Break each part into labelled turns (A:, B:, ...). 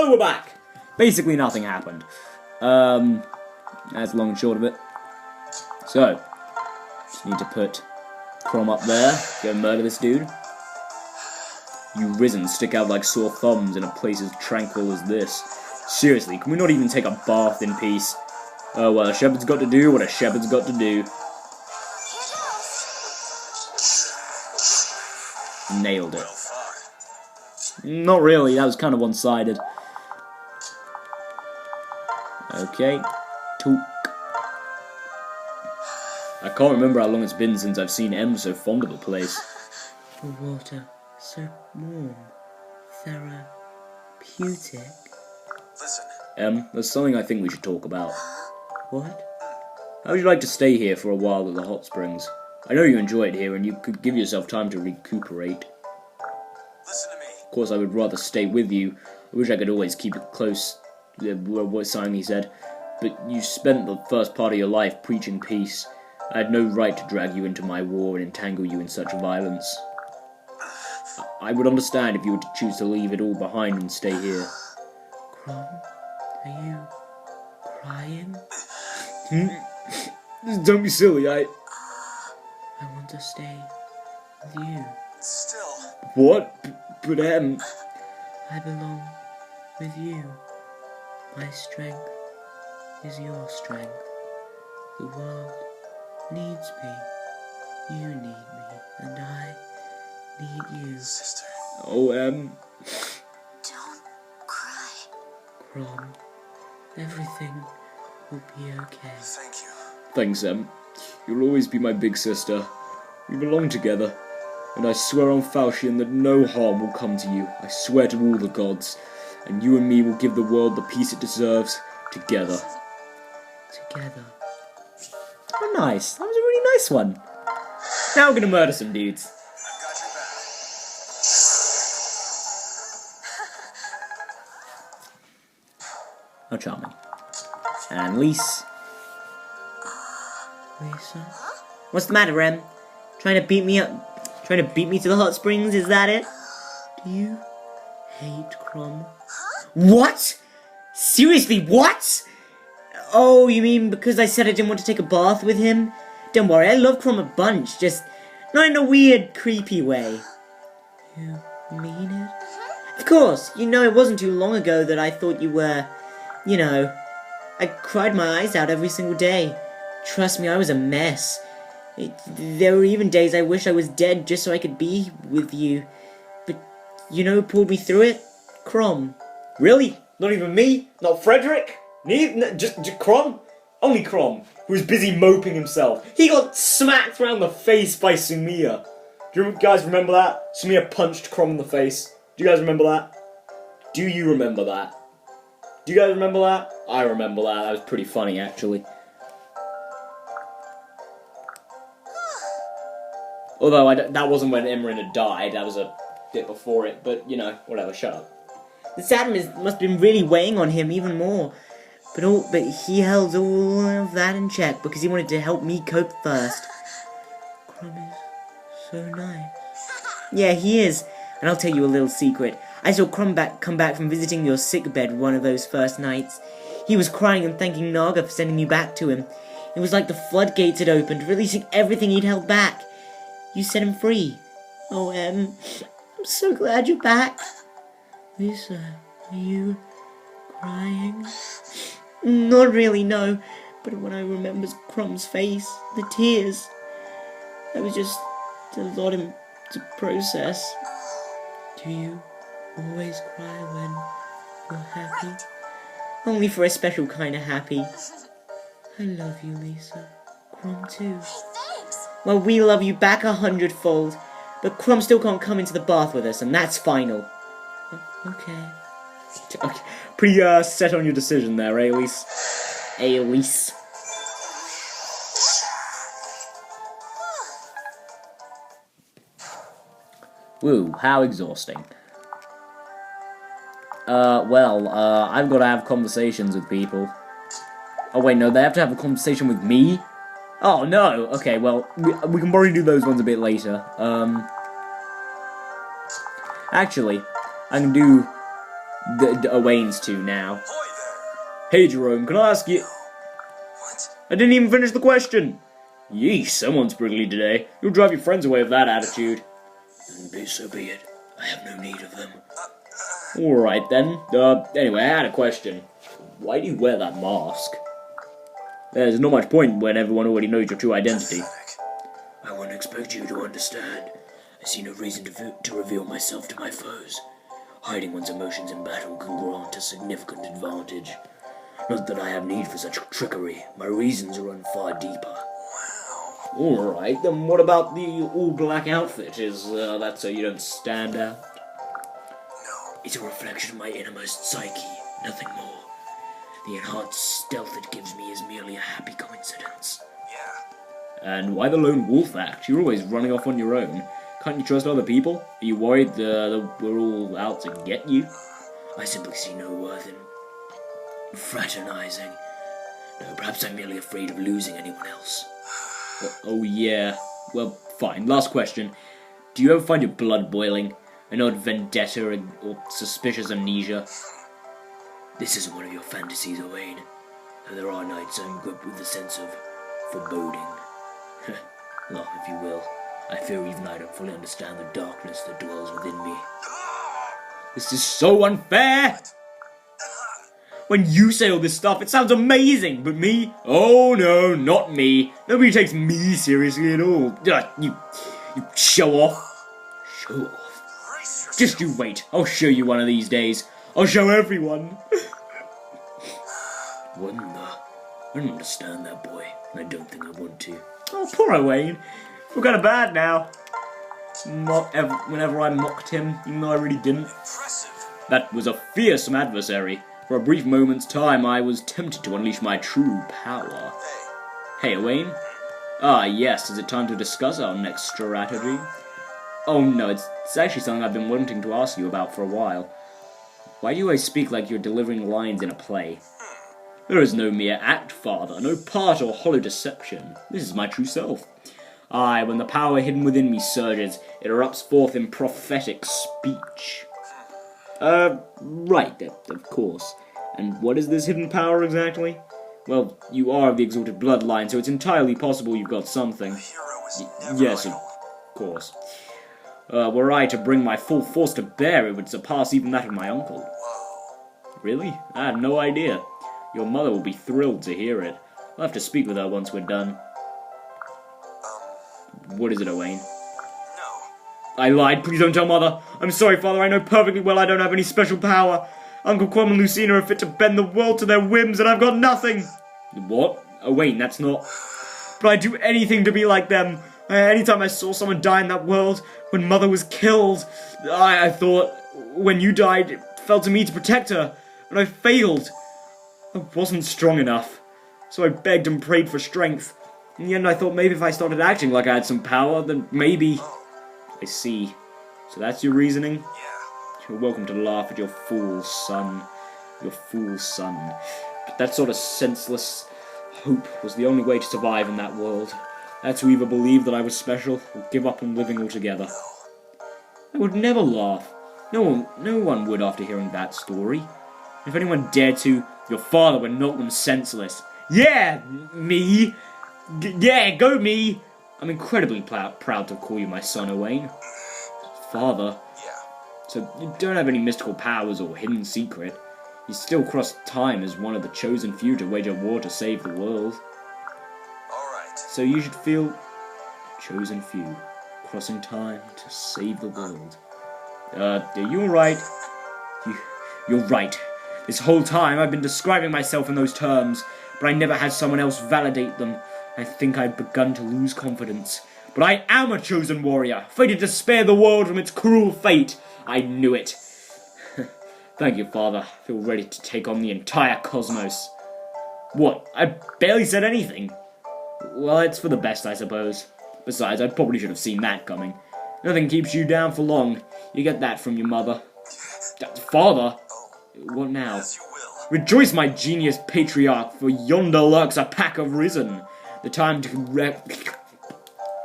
A: Oh, we're back! Basically nothing happened. That's long and short of it. So, just need to put Crom up there, go murder this dude. You risen stick out like sore thumbs in a place as tranquil as this. Seriously, can we not even take a bath in peace? Oh well, a shepherd's got to do what a shepherd's got to do. Nailed it. Not really, that was kind of one-sided. Okay. Took. I can't remember how long it's been since I've seen Em so fond of a place.
B: The water, so warm, therapeutic.
C: Listen.
A: Em, there's something I think we should talk about.
B: What?
A: How would you like to stay here for a while at the hot springs? I know you enjoy it here and you could give yourself time to recuperate.
C: Listen to me.
A: Of course, I would rather stay with you. I wish I could always keep it close. What something he said. But you spent the first part of your life preaching peace. I had no right to drag you into my war and entangle you in such violence. I would understand if you were to choose to leave it all behind and stay here.
B: Crom, are you crying?
A: Don't be silly, I
B: want to stay with you.
C: Still.
A: What? But
B: I belong with you. My strength is your strength. The world needs me. You need me. And I need you.
C: Sister.
A: Oh,
D: Don't cry.
B: Crom, everything will be okay.
C: Thank you.
A: Thanks, Em. You'll always be my big sister. We belong together. And I swear on Falchion that no harm will come to you. I swear to all the gods. And you and me will give the world the peace it deserves, together.
B: Together.
A: Oh, nice. That was a really nice one. Now we're gonna murder some dudes.
C: I've got your back.
A: How charming. And Lise.
B: Lisa?
E: What's the matter, Rem? Trying to beat me up? Trying to beat me to the hot springs, is that it?
B: Do you hate Crom?
E: What? Seriously, what? Oh, you mean because I said I didn't want to take a bath with him? Don't worry, I love Crom a bunch, just not in a weird, creepy way.
B: You mean it?
E: Of course, you know it wasn't too long ago that I thought you were, you know, I cried my eyes out every single day. Trust me, I was a mess. There were even days I wish I was dead just so I could be with you. But you know who pulled me through it? Crom.
A: Really? Not even me? Not Frederick? Neither? Just Crom? Only Crom, who was busy moping himself. He got smacked around the face by Sumia. Do you guys remember that? Sumia punched Crom in the face. Do you guys remember that? Do you remember that? Do you guys remember that? I remember that. That was pretty funny, actually. Although, that wasn't when Imran had died. That was a bit before it. But, you know, whatever. Shut up.
E: The sadness must have been really weighing on him even more. But he held all of that in check because he wanted to help me cope first.
B: Crom is so nice.
E: Yeah, he is. And I'll tell you a little secret. I saw Crom come back from visiting your sickbed one of those first nights. He was crying and thanking Naga for sending you back to him. It was like the floodgates had opened, releasing everything he'd held back. You set him free. Oh, I'm so glad you're back.
B: Lisa, are you crying?
E: Not really, no. But when I remember Crom's face, the tears, that was just a lot to process.
B: Do you always cry when you're happy?
E: Only for a special kind of happy.
B: I love you, Lisa. Crom too.
D: Thanks.
E: Well, we love you back 100-fold. But Crom still can't come into the bath with us, and that's final.
B: Okay.
A: Okay. Pretty set on your decision there, Elise.
E: Elise.
A: Woo, how exhausting. I've got to have conversations with people. Oh wait, no, they have to have a conversation with me? Oh no, okay, well, we can probably do those ones a bit later. Actually, I can do
E: Owain's to now.
C: Boy there.
E: Hey Jerome, can I ask you...
C: What?
E: I didn't even finish the question. Yeesh, someone's prickly today. You'll drive your friends away with that attitude. So be it. I have no need of them. Alright then. Anyway, I had a question. Why do you wear that mask? There's not much point when everyone already knows your true identity.
C: Pathetic.
B: I wouldn't expect you to understand. I see no reason to reveal myself to my foes. Hiding one's emotions in battle can grant a significant advantage. Not that I have need for such trickery. My reasons run far deeper.
E: Alright, then what about the all-black outfit? Is that so you don't stand out?
C: No.
B: It's a reflection of my innermost psyche, nothing more. The enhanced stealth it gives me is merely a happy coincidence.
C: Yeah.
E: And why the lone wolf act? You're always running off on your own. Can't you trust other people? Are you worried that we're all out to get you?
B: I simply see no worth in fraternizing. No, perhaps I'm merely afraid of losing anyone else.
E: Oh yeah. Well, fine. Last question. Do you ever find your blood boiling? An odd vendetta or suspicious amnesia?
B: This isn't one of your fantasies, Owain. Though there are nights I'm gripped with a sense of foreboding. Laugh if you will. I fear even I don't fully understand the darkness that dwells within me.
E: This is so unfair! When you say all this stuff, it sounds amazing, but me? Oh no, not me. Nobody takes me seriously at all. You show off. Show off.
C: Brace yourself.
E: Just you wait. I'll show you one of these days. I'll show everyone.
B: What in the... I don't understand that boy, and I don't think I want to.
E: Oh, poor Owain. Feel kind of bad now. Whenever I mocked him, even though I really didn't.
C: Impressive.
E: That was a fearsome adversary. For a brief moment's time, I was tempted to unleash my true power.
C: Hey.
E: Hey, Owain. Ah, yes, is it time to discuss our next strategy? Oh no, it's actually something I've been wanting to ask you about for a while. Why do you always speak like you're delivering lines in a play? There is no mere act, father, no part or hollow deception. This is my true self. Aye, when the power hidden within me surges, it erupts forth in prophetic speech. Right, of course. And what is this hidden power exactly? Well, you are of the exalted bloodline, so it's entirely possible you've got something.
C: The hero is never
E: Yes, of
C: idle.
E: course. Were I to bring my full force to bear, it would surpass even that of my uncle.
C: Whoa.
E: Really? I had no idea. Your mother will be thrilled to hear it. I'll have to speak with her once we're done. What is it, Owain?
C: No.
E: I lied. Please don't tell Mother. I'm sorry, Father. I know perfectly well I don't have any special power. Uncle Quam and Lucina are fit to bend the world to their whims, and I've got nothing. What? Owain, that's not... But I'd do anything to be like them. Anytime I saw someone die in that world, when Mother was killed, I thought, when you died, it fell to me to protect her, and I failed. I wasn't strong enough, so I begged and prayed for strength. In the end, I thought maybe if I started acting like I had some power, then maybe... I see. So that's your reasoning?
C: Yeah.
E: You're welcome to laugh at your fool son. Your fool son. But that sort of senseless hope was the only way to survive in that world. That's to either believe that I was special, or give up on living altogether. I would never laugh. No one would after hearing that story. If anyone dared to, your father would knock them senseless. Yeah, me! Yeah, go me! I'm incredibly proud to call you my son, Owain. Father.
C: Yeah.
E: So you don't have any mystical powers or hidden secret. You still cross time as one of the chosen few to wage a war to save the world.
C: Alright.
E: So you should feel chosen few, crossing time to save the world. Are you alright? You're right. This whole time I've been describing myself in those terms, but I never had someone else validate them. I think I'd begun to lose confidence. But I am a chosen warrior, fated to spare the world from its cruel fate. I knew it. Thank you, Father. I feel ready to take on the entire cosmos. What? I barely said anything. Well, it's for the best, I suppose. Besides, I probably should have seen that coming. Nothing keeps you down for long. You get that from your mother. Father? What now?
C: As you will.
E: Rejoice, my genius patriarch, for yonder lurks a pack of risen. The time to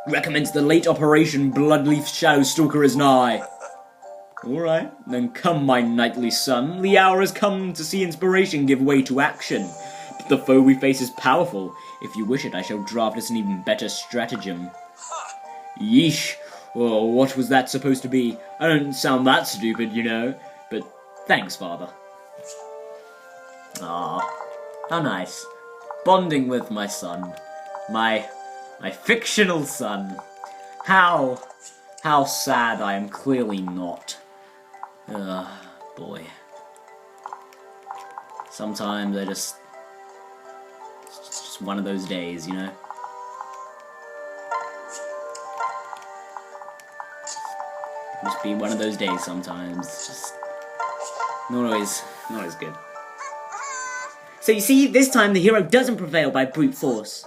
E: recommence the late operation Bloodleaf Shadow Stalker is nigh.
A: Alright, then come, my knightly son. The hour has come to see inspiration give way to action. But the foe we face is powerful. If you wish it, I shall draft us an even better stratagem. Yeesh. Well, what was that supposed to be? I don't sound that stupid, you know. But thanks, father. Ah, how nice. Bonding with my son. My fictional son. How sad I am clearly not. Boy. Sometimes it's just one of those days, you know? Just be one of those days sometimes. Just not always good.
E: So you see, this time the hero doesn't prevail by brute force.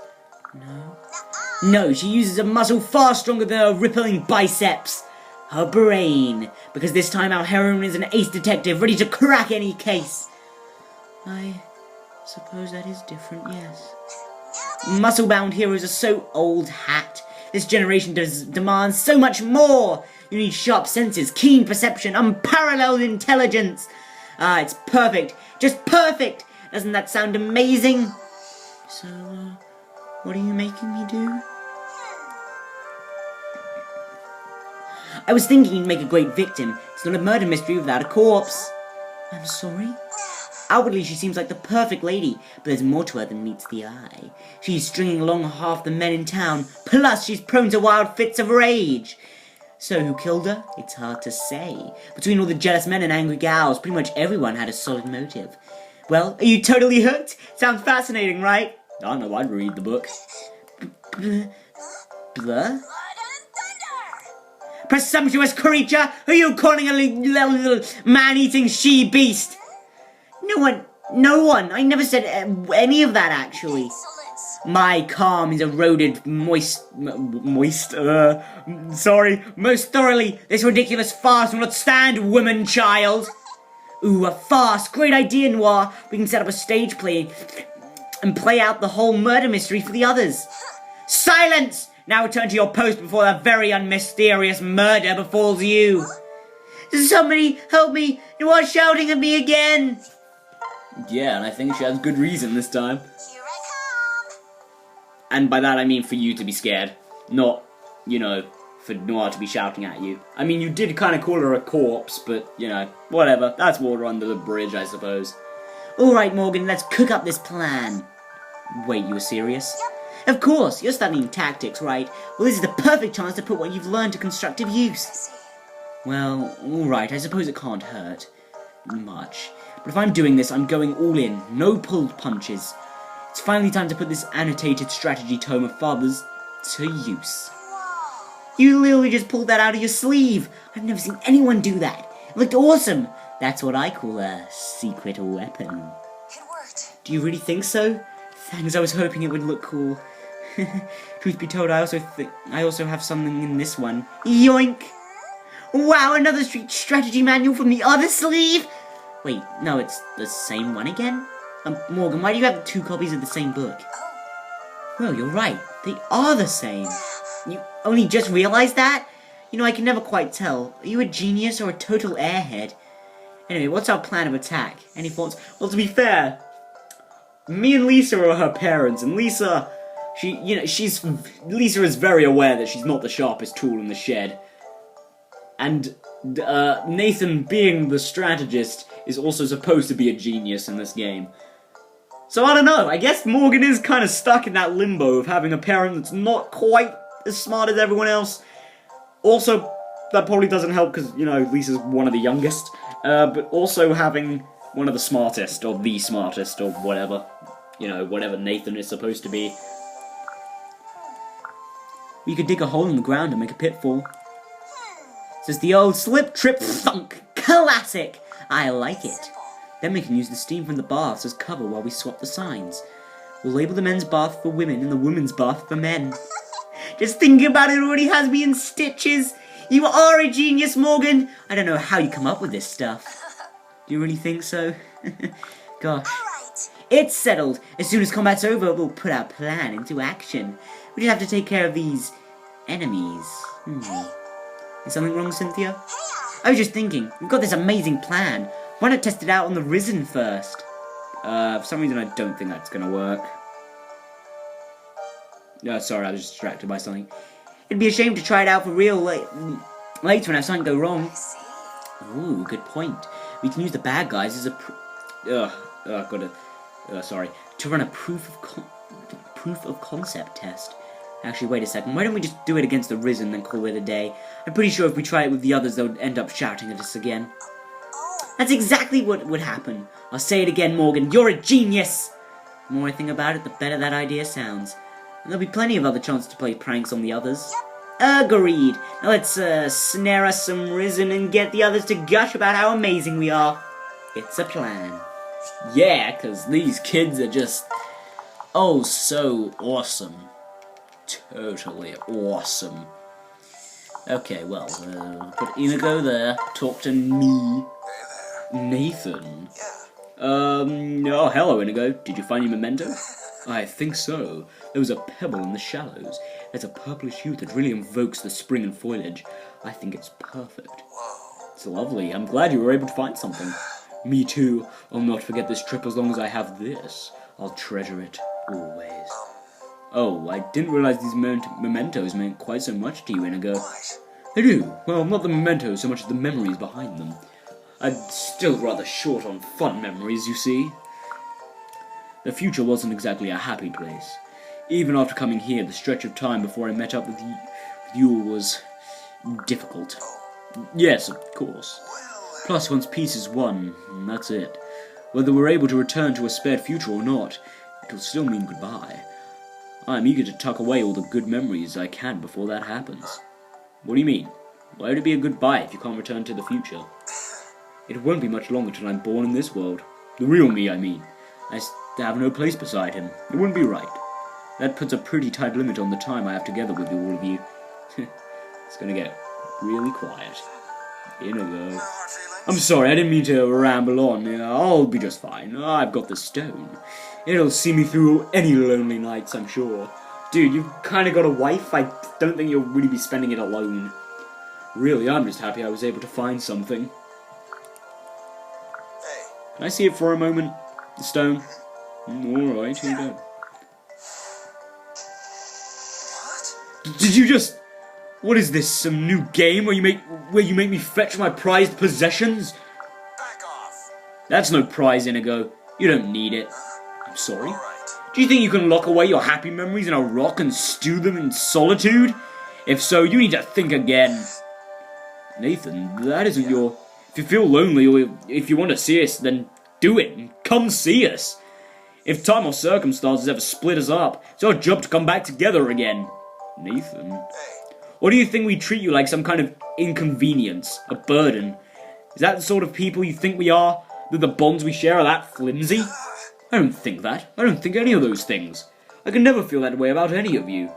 E: No, she uses a muscle far stronger than her rippling biceps. Her brain. Because this time our heroine is an ace detective ready to crack any case. I suppose that is different, yes. Muscle-bound heroes are so old hat. This generation demands so much more. You need sharp senses, keen perception, unparalleled intelligence. Ah, it's perfect. Just perfect. Doesn't that sound amazing? So, what are you making me do? I was thinking you'd make a great victim. It's not a murder mystery without a corpse. I'm sorry? Outwardly, she seems like the perfect lady, but there's more to her than meets the eye. She's stringing along half the men in town, plus she's prone to wild fits of rage. So who killed her? It's hard to say. Between all the jealous men and angry gals, pretty much everyone had a solid motive. Well, are you totally hooked? Sounds fascinating, right?
A: I don't know, I'd read the book.
E: Blur? Presumptuous creature! Who are you calling a little man-eating she-beast? No one. I never said any of that, actually. My calm is eroded most thoroughly. This ridiculous farce will not stand, woman child. Ooh, a farce. Great idea, Noir. We can set up a stage play and play out the whole murder mystery for the others. Silence! Now return to your post before that very unmysterious murder befalls you. Somebody help me! Noir's shouting at me again!
A: Yeah, and I think she has good reason this time.
C: Here I come.
A: And by that I mean for you to be scared. Not, you know, for Noir to be shouting at you. I mean, you did kind of call her a corpse, but, you know, whatever. That's water under the bridge, I suppose.
E: Alright, Morgan, let's cook up this plan. Wait, you were serious? Of course, you're studying tactics, right? Well, this is the perfect chance to put what you've learned to constructive use. Well, alright, I suppose it can't hurt much. But if I'm doing this, I'm going all in. No pulled punches. It's finally time to put this annotated strategy tome of Father's to use. You literally just pulled that out of your sleeve. I've never seen anyone do that. It looked awesome. That's what I call a secret weapon.
C: It worked.
E: Do you really think so? Thanks, I was hoping it would look cool. Truth be told, I also have something in this one. Yoink! Wow, another strategy manual from the other sleeve! Wait, no, it's the same one again? Morgan, why do you have 2 copies of the same book? Well, you're right. They are the same. You only just realized that? You know, I can never quite tell. Are you a genius or a total airhead? Anyway, what's our plan of attack? Any thoughts?
A: Well, to be fair, me and Lisa are her parents, and Lisa is very aware that she's not the sharpest tool in the shed. And Nathan, being the strategist, is also supposed to be a genius in this game. So I don't know, I guess Morgan is kind of stuck in that limbo of having a parent that's not quite as smart as everyone else. Also, that probably doesn't help because, you know, Lisa's one of the youngest. But also having one of the smartest, or whatever. You know, whatever Nathan is supposed to be.
E: We could dig a hole in the ground and make a pitfall. This is the old slip, trip, thunk. Classic! I like it. Then we can use the steam from the baths as cover while we swap the signs. We'll label the men's bath for women and the women's bath for men. Just thinking about it already has me in stitches. You are a genius, Morgan. I don't know how you come up with this stuff. Do you really think so? Gosh. It's settled. As soon as combat's over, we'll put our plan into action. We just have to take care of these enemies. Is something wrong, Cynthia? I was just thinking, we've got this amazing plan. Why not test it out on the Risen first? For some reason I don't think that's gonna work. No, sorry, I was distracted by something. It'd be a shame to try it out for real later and have something go wrong. Ooh, good point. We can use the bad guys as a to run a proof of concept test. Actually, wait a second. Why don't we just do it against the Risen and call it a day? I'm pretty sure if we try it with the others, they'll end up shouting at us again. That's exactly what would happen. I'll say it again, Morgan. You're a genius! The more I think about it, the better that idea sounds. And there'll be plenty of other chances to play pranks on the others. Agreed. Now let's snare us some Risen and get the others to gush about how amazing we are. It's a plan.
B: Yeah, because these kids are just... oh, so awesome. Totally awesome. Okay, well, put Inigo there. Talk to me. Nathan. Oh, hello, Inigo. Did you find your memento? I think so. There was a pebble in the shallows. There's a purplish hue that really invokes the spring and foliage. I think it's perfect. It's lovely. I'm glad you were able to find something. Me too. I'll not forget this trip as long as I have this. I'll treasure it always. Oh, I didn't realize these mementos meant quite so much to you, Inigo. They do. Well, not the mementos so much as the memories behind them. I'm still rather short on fun memories, you see. The future wasn't exactly a happy place. Even after coming here, the stretch of time before I met up with you was difficult. Yes, of course. Plus, once peace is won, that's it. Whether we're able to return to a spared future or not, it'll still mean goodbye. I'm eager to tuck away all the good memories I can before that happens. What do you mean? Why would it be a goodbye if you can't return to the future? It won't be much longer till I'm born in this world. The real me, I mean. I have no place beside him. It wouldn't be right. That puts a pretty tight limit on the time I have together with all of you. It's gonna get really quiet. Inigo. I'm sorry, I didn't mean to ramble on. I'll be just fine. I've got the stone. It'll see me through any lonely nights, I'm sure.
A: Dude, you've kind of got a wife. I don't think you'll really be spending it alone.
B: Really, I'm just happy I was able to find something. Can I see it for a moment? The stone? Alright, here you go. Did you just... What is this, some new game where you make me fetch my prized possessions?
C: Back off.
B: That's no prize, Inigo. You don't need it. I'm sorry. Do you think you can lock away your happy memories in a rock and stew them in solitude? If so, you need to think again. Nathan, that isn't your... If you feel lonely or if you want to see us, then do it and come see us. If time or circumstances ever split us up, it's our job to come back together again. Nathan? Or do you think we treat you like some kind of inconvenience, a burden? Is that the sort of people you think we are? That the bonds we share are that flimsy? I don't think that. I don't think any of those things. I can never feel that way about any of you.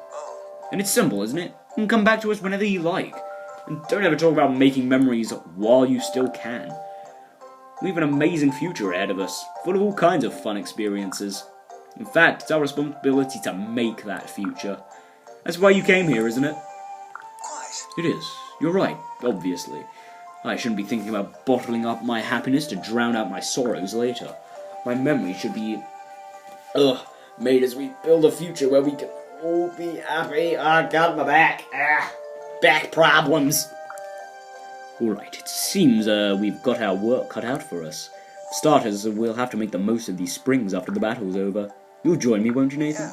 B: And it's simple, isn't it? You can come back to us whenever you like. And don't ever talk about making memories while you still can. We have an amazing future ahead of us, full of all kinds of fun experiences. In fact, it's our responsibility to make that future. That's why you came here, isn't it? It is. You're right, obviously. I shouldn't be thinking about bottling up my happiness to drown out my sorrows later. My memories should be... made as we build a future where we can all be happy. God, my back. Back problems. Alright, it seems we've got our work cut out for us. For starters, we'll have to make the most of these springs after the battle's over. You'll join me, won't you, Nathan?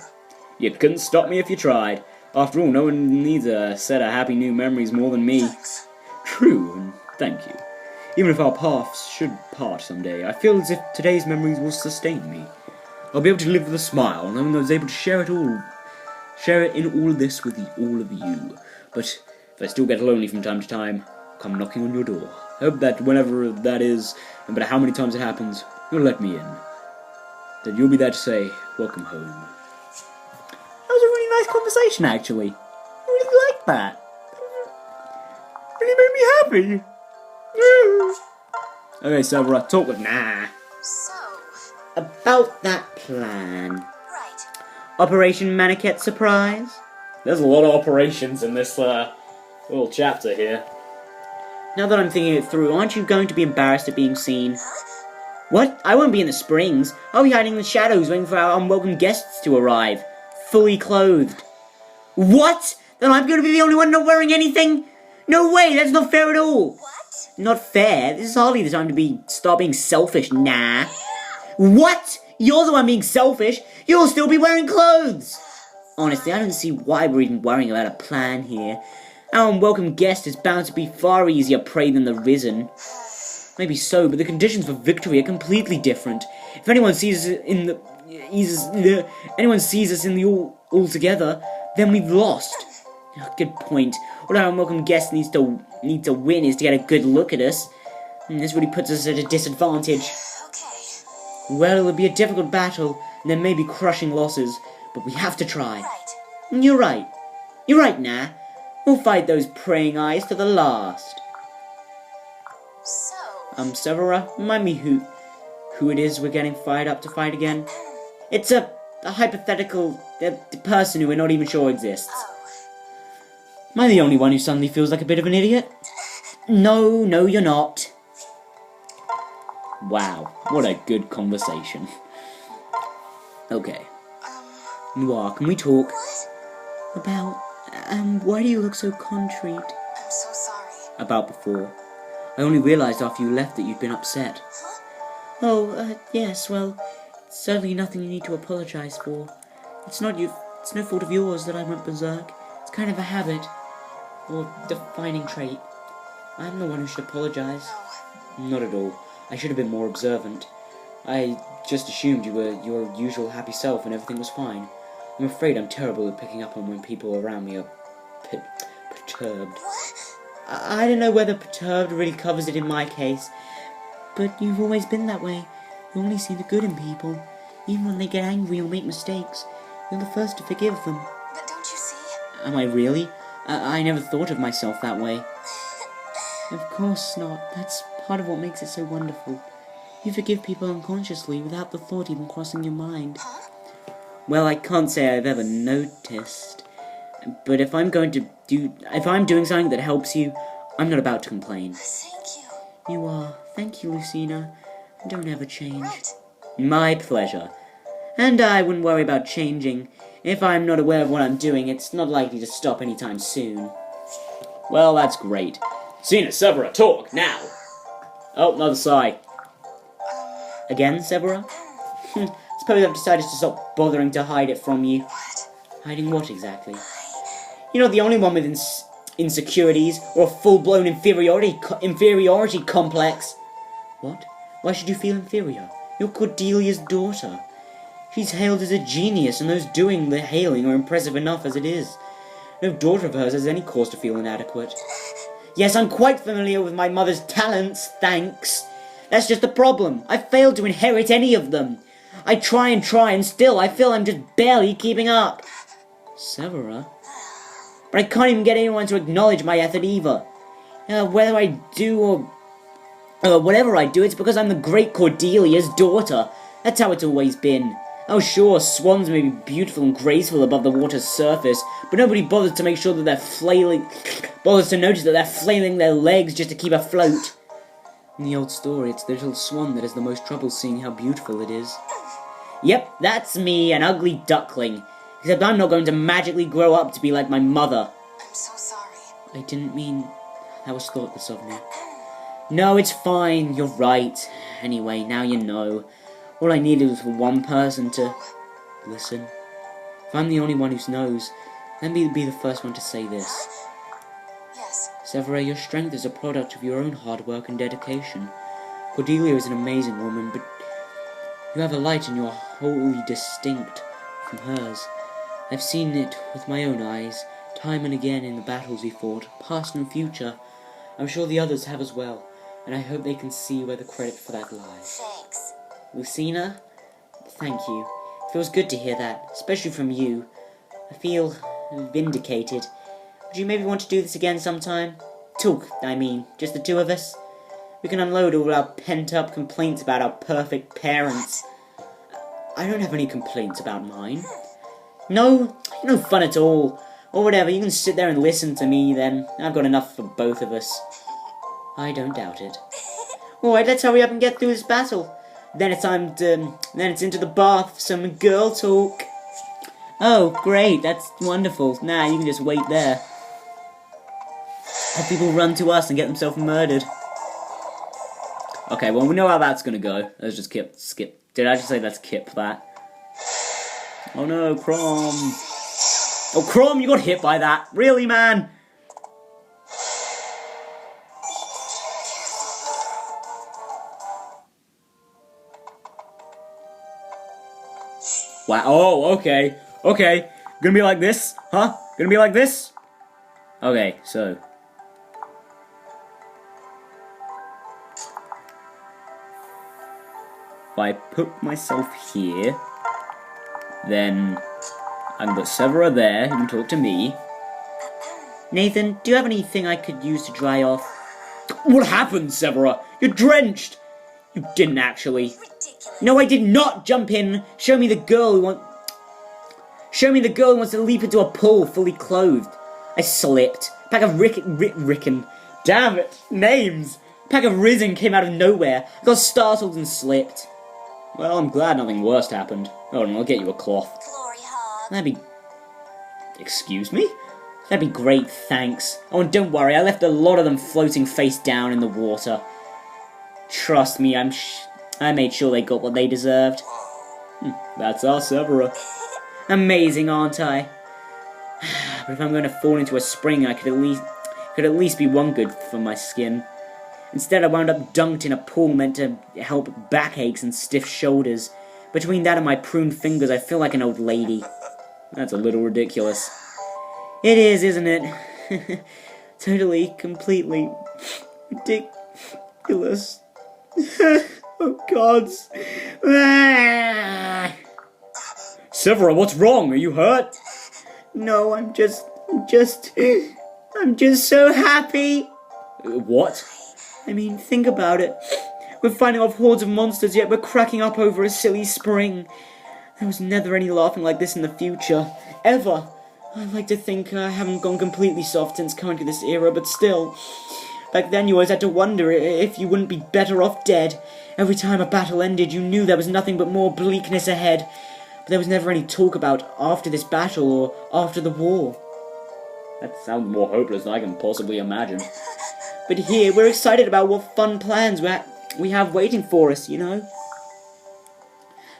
B: You couldn't stop me if you tried. After all, no one needs a set of happy new memories more than me. True, and thank you. Even if our paths should part someday, I feel as if today's memories will sustain me. I'll be able to live with a smile, knowing I was able to share it in all this with all of you. But if I still get lonely from time to time, I'll come knocking on your door. I hope that whenever that is, no matter how many times it happens, you'll let me in. That you'll be there to say, welcome home.
E: That was a really nice conversation, actually. I really liked that. Really made me happy.
B: Okay, Cerberus, talk with... Nah.
C: So,
E: About that plan.
C: right.
E: Operation Maniquette Surprise?
A: There's a lot of operations in this little chapter here.
E: Now that I'm thinking it through, aren't you going to be embarrassed at being seen? What? I won't be in the springs. I'll be hiding in the shadows waiting for our unwelcome guests to arrive. Fully clothed. What? Then I'm going to be the only one not wearing anything? No way, that's not fair at all.
C: What?
E: Not fair? This is hardly the time to start being selfish, nah. What? You're the one being selfish? You'll still be wearing clothes! Honestly, I don't see why we're even worrying about a plan here. Our unwelcome guest is bound to be far easier prey than the risen. Maybe so, but the conditions for victory are completely different. If anyone sees us in the all together, then we've lost. Oh, good point. What our unwelcome guest needs to win is to get a good look at us. And this really puts us at a disadvantage.
C: Okay.
E: Well, it'll be a difficult battle, and there may be crushing losses, but we have to try.
C: Right.
E: You're right. You're right, Nah. We'll fight those praying eyes to the last.
C: So.
E: Severa, remind me who it is we're getting fired up to fight again? It's a hypothetical person who we're not even sure exists.
C: Oh.
E: Am I the only one who suddenly feels like a bit of an idiot? No, you're not. Wow, what a good conversation. Okay. Noir, can we talk?
C: What?
E: About, why do you look so contrite?
C: I'm so sorry.
E: About before. I only realised after you left that you'd been upset.
C: Huh?
E: Oh, yes, well, it's certainly nothing you need to apologise for. It's no fault of yours that I went berserk. It's kind of a habit. Or defining trait. I'm the one who should apologise.
C: No.
E: Not at all. I should have been more observant. I just assumed you were your usual happy self and everything was fine. I'm afraid I'm terrible at picking up on when people around me are perturbed.
C: What?
E: I don't know whether perturbed really covers it in my case, but you've always been that way. You only see the good in people. Even when they get angry or make mistakes, you're the first to forgive them.
C: But don't you see?
E: Am I really? I never thought of myself that way. Of course not. That's part of what makes it so wonderful. You forgive people unconsciously without the thought even crossing your mind.
C: Huh?
E: Well, I can't say I've ever noticed. But if I'm doing something that helps you, I'm not about to complain.
C: Thank you.
E: You are. Thank you, Lucina. Don't ever change.
C: Right.
E: My pleasure. And I wouldn't worry about changing. If I'm not aware of what I'm doing, it's not likely to stop anytime soon. Well, that's great. Cena, Severa, talk, now! Oh, another sigh. Again, Severa? Suppose I've decided to stop bothering to hide it from you.
C: What?
E: Hiding what exactly? You're not the only one with insecurities or a full-blown inferiority complex. What? Why should you feel inferior? You're Cordelia's daughter. She's hailed as a genius, and those doing the hailing are impressive enough as it is. No daughter of hers has any cause to feel inadequate. Yes, I'm quite familiar with my mother's talents, thanks. That's just the problem. I failed to inherit any of them. I try, and still I feel I'm just barely keeping up. Severa? But I can't even get anyone to acknowledge my effort either. Whether I do or whatever I do, it's because I'm the great Cordelia's daughter. That's how it's always been. Oh sure, swans may be beautiful and graceful above the water's surface, but nobody bothers to make sure that bothers to notice that they're flailing their legs just to keep afloat. In the old story, it's the little swan that has the most trouble seeing how beautiful it is. Yep, that's me, an ugly duckling. Except I'm not going to magically grow up to be like my mother.
C: I'm so sorry.
E: I didn't mean that was thoughtless of me. No, it's fine, you're right. Anyway, now you know. All I needed was for one person to listen. If I'm the only one who knows, let me be the first one to say this.
C: Yes.
E: Severa, your strength is a product of your own hard work and dedication. Cordelia is an amazing woman, but you have a light in your wholly distinct from hers. I've seen it with my own eyes, time and again in the battles we fought, past and future. I'm sure the others have as well, and I hope they can see where the credit for that lies.
C: Thanks.
E: Lucina, thank you. It feels good to hear that, especially from you. I feel vindicated. Would you maybe want to do this again sometime? Talk, I mean, just the two of us? We can unload all our pent-up complaints about our perfect parents. I don't have any complaints about mine. No, no fun at all. Or whatever, you can sit there and listen to me then. I've got enough for both of us. I don't doubt it. Alright, let's hurry up and get through this battle. Then it's into the bath for some girl talk. Oh, great, that's wonderful. Nah, you can just wait there. Have people run to us and get themselves murdered. Okay, well, we know how that's gonna go. Let's just skip. Did I just say let's skip that? Oh no, Crom. Oh, Crom, you got hit by that. Really, man? Wow, oh, okay. Okay. Gonna be like this? Huh? Gonna be like this? Okay, so. If I put myself here, then I can put Severa there, who can talk to me. Nathan, do you have anything I could use to dry off? What happened, Severa? You're drenched! You didn't actually. No, I did not jump in. Show me the girl who wants to leap into a pool fully clothed. I slipped. A pack of Ricken. Damn it, names. A pack of Risen came out of nowhere. I got startled and slipped. Well, I'm glad nothing worse happened. Oh, and I'll get you a cloth.
C: Glory hug.
E: That'd be... Excuse me? That'd be great, thanks. Oh, and don't worry, I left a lot of them floating face down in the water. Trust me, I made sure they got what they deserved. That's our Severa. Amazing, aren't I? But if I'm going to fall into a spring, I could at least be one good for my skin. Instead, I wound up dunked in a pool meant to help backaches and stiff shoulders. Between that and my pruned fingers, I feel like an old lady. That's a little ridiculous. It is, isn't it? Totally, completely ridiculous. Oh, gods. Severa, what's wrong? Are you hurt? No, I'm just so happy. What? I mean, think about it. We're fighting off hordes of monsters, yet we're cracking up over a silly spring. There was never any laughing like this in the future. Ever. I'd like to think I haven't gone completely soft since coming to this era, but still. Back then you always had to wonder if you wouldn't be better off dead. Every time a battle ended, you knew there was nothing but more bleakness ahead. But there was never any talk about after this battle or after the war. That sounds more hopeless than I can possibly imagine. But here, we're excited about what fun plans we have waiting for us, you know?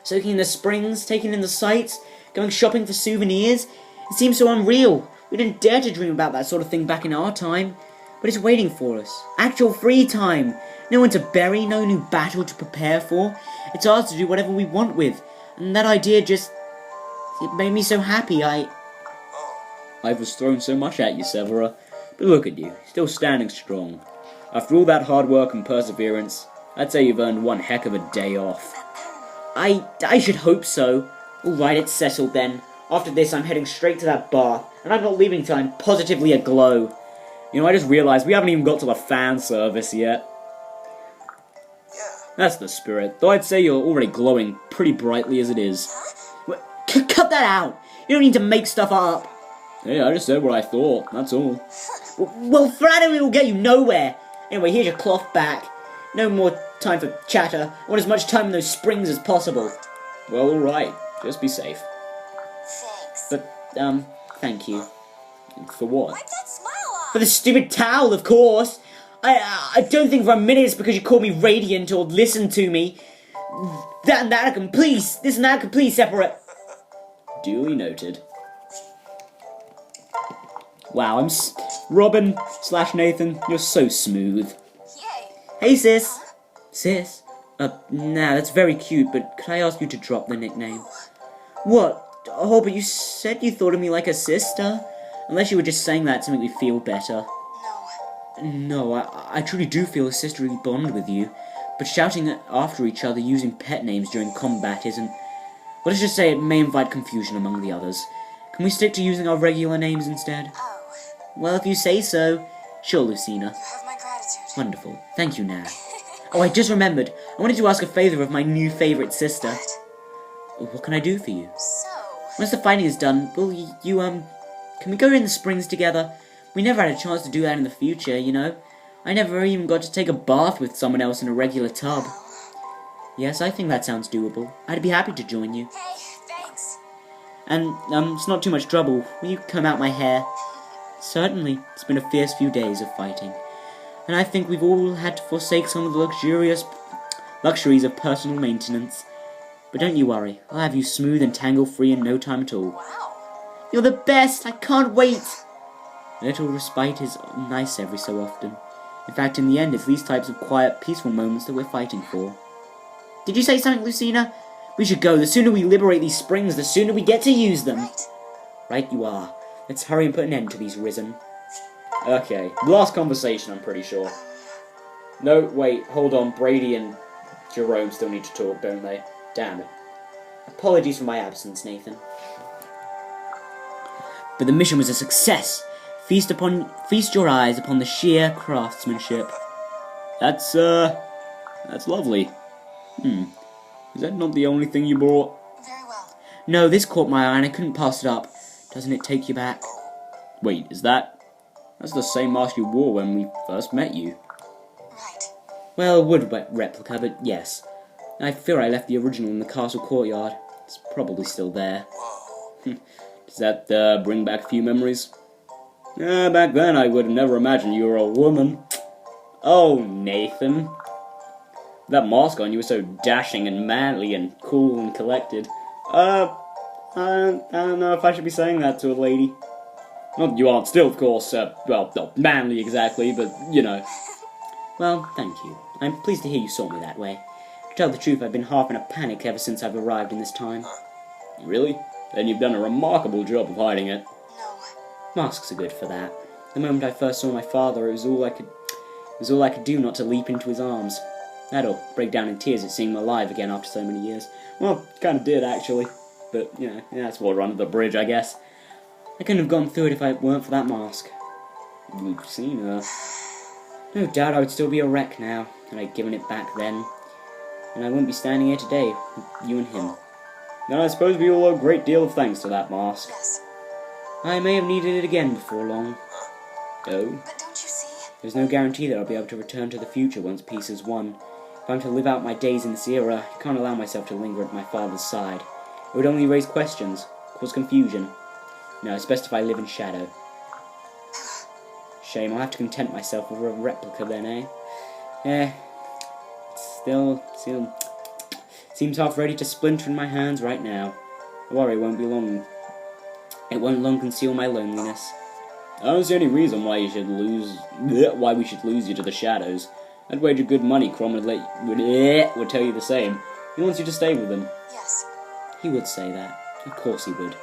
E: Soaking in the springs, taking in the sights, going shopping for souvenirs. It seems so unreal. We didn't dare to dream about that sort of thing back in our time. But it's waiting for us. Actual free time. No one to bury, no new battle to prepare for. It's ours to do whatever we want with. And that idea just... it made me so happy, I've just thrown so much at you, Severa. But look at you, still standing strong. After all that hard work and perseverance, I'd say you've earned one heck of a day off. I should hope so. Alright, it's settled then. After this, I'm heading straight to that bath, and I'm not leaving till I'm positively aglow. You know, I just realised we haven't even got to the fan service yet. That's the spirit, though I'd say you're already glowing pretty brightly as it is. Cut that out! You don't need to make stuff up! Hey, I just said what I thought, that's all. Well, flattery will get you nowhere! Anyway, here's your cloth back. No more time for chatter. I want as much time in those springs as possible. Well, alright. Just be safe.
C: Thanks.
E: But, thank you. For what?
C: Wipe that smile off.
E: For the stupid towel, of course! I don't think for a minute it's because you called me radiant or listened to me. That and that can please. This and that can please separate. Duly noted. Wow, Robin / Nathan, you're so smooth.
C: Yay.
E: Hey, sis. Sis? Nah, that's very cute, but could I ask you to drop the nickname? What? Oh, but you said you thought of me like a sister. Unless you were just saying that to make me feel better. No, I truly do feel a sisterly bond with you, but shouting after each other using pet names during combat isn't... Well, let's just say it may invite confusion among the others. Can we stick to using our regular names instead?
C: Oh,
E: Well, if you say so. Sure, Lucina.
C: you have my gratitude.
E: Wonderful. Thank you, Nan. Oh, I just remembered. I wanted to ask a favour of my new favourite sister. What can I do for you?
C: So,
E: Once the fighting is done, will you, can we go in the springs together? We never had a chance to do that in the future, you know? I never even got to take a bath with someone else in a regular tub. Yes, I think that sounds doable. I'd be happy to join you.
C: Hey, thanks.
E: And, it's not too much trouble. Will you comb out my hair? Certainly. It's been a fierce few days of fighting. And I think we've all had to forsake some of the luxuries of personal maintenance. But don't you worry. I'll have you smooth and tangle-free in no time at all.
C: Wow.
E: You're the best! I can't wait! A little respite is nice every so often. In fact, in the end, it's these types of quiet, peaceful moments that we're fighting for. Did you say something, Lucina? We should go. The sooner we liberate these springs, the sooner we get to use them.
C: Right.
E: Right you are. Let's hurry and put an end to these risen.
A: Okay, last conversation, I'm pretty sure. No, wait, hold on. Brady and Jerome still need to talk, don't they? Damn it.
E: Apologies for my absence, Nathan. But the mission was a success. Feast your eyes upon the sheer craftsmanship.
A: That's lovely. Is that not the only thing you brought?
C: Very well.
E: No, this caught my eye and I couldn't pass it up. Doesn't it take you back?
A: Wait, is that... That's the same mask you wore when we first met you.
C: Right.
E: Well, a wood replica, but yes. I fear I left the original in the castle courtyard. It's probably still there.
A: Does that bring back a few memories? Back then I would have never imagined you were a woman. Oh, Nathan. That mask on you was so dashing and manly and cool and collected. I don't know if I should be saying that to a lady. Not that you aren't still, of course, well, not manly exactly, but, you know.
E: Well, thank you. I'm pleased to hear you saw me that way. To tell the truth, I've been half in a panic ever since I've arrived in this time.
A: Really? Then you've done a remarkable job of hiding it.
C: No.
E: Masks are good for that. The moment I first saw my father, it was all I could do not to leap into his arms. I'd break down in tears at seeing him alive again after so many years.
A: Well, kind of did, actually. But, you know, that's water under the bridge, I guess.
E: I couldn't have gone through it if it weren't for that mask.
A: Lucina.
E: No doubt I would still be a wreck now, had I given it back then. And I wouldn't be standing here today, with you and him.
A: Then I suppose we all owe a great deal of thanks to that mask.
C: Yes.
E: I may have needed it again before long.
A: Oh?
C: But don't you see?
E: There's no guarantee that I'll be able to return to the future once peace is won. If I'm to live out my days in this era, I can't allow myself to linger at my father's side. It would only raise questions, cause confusion. No, it's best if I live in shadow. Shame, I'll have to content myself with a replica then, eh? Still, seems half ready to splinter in my hands right now. I worry it won't be long. It won't long conceal my loneliness.
A: I don't see any reason why we should lose you to the shadows. I'd wager good money Crom would tell you the same. He wants you to stay with him.
C: Yes.
E: He would say that. Of course he would.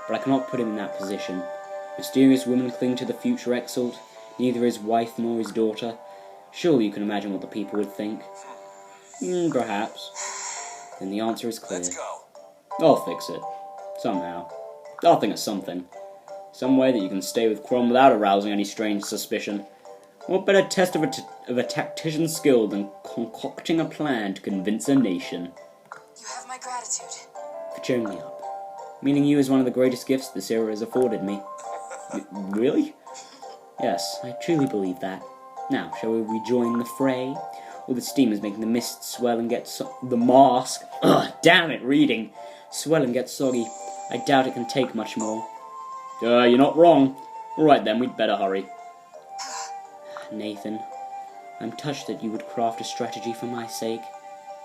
E: But I cannot put him in that position. Mysterious women cling to the future exalt, neither his wife nor his daughter. Surely you can imagine what the people would think.
A: Perhaps.
E: Then the answer is clear.
C: Let's go.
A: I'll fix it. Somehow. I'll think of something. Some way that you can stay with Crom without arousing any strange suspicion. What better test of a tactician's skill than concocting a plan to convince a nation?
C: You have my gratitude.
E: For cheering me up. Meaning you is one of the greatest gifts this era has afforded me.
A: Really?
E: Yes, I truly believe that. Now, shall we rejoin the fray? All the steam is making the mist swell and get the mask. Ugh, damn it, reading. Swell and get soggy. I doubt it can take much more.
A: You're not wrong. Alright then, we'd better hurry.
E: Nathan, I'm touched that you would craft a strategy for my sake,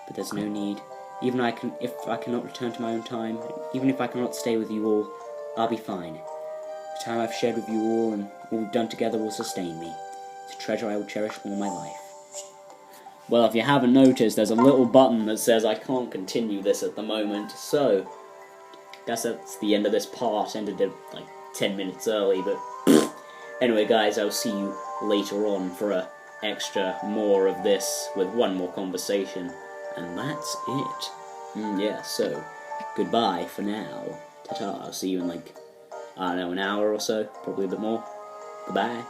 E: but there's no need. Even if I cannot return to my own time, even if I cannot stay with you all, I'll be fine. The time I've shared with you all and all we've done together will sustain me. It's a treasure I will cherish all my life.
A: Well, if you haven't noticed, there's a little button that says I can't continue this at the moment, so that's the end of this part. Ended it like 10 minutes early, but anyway, guys, I'll see you later on for a extra more of this with one more conversation, and that's it. Yeah, so goodbye for now. Ta-ta. I'll see you in like, I don't know, an hour or so, probably a bit more. Goodbye.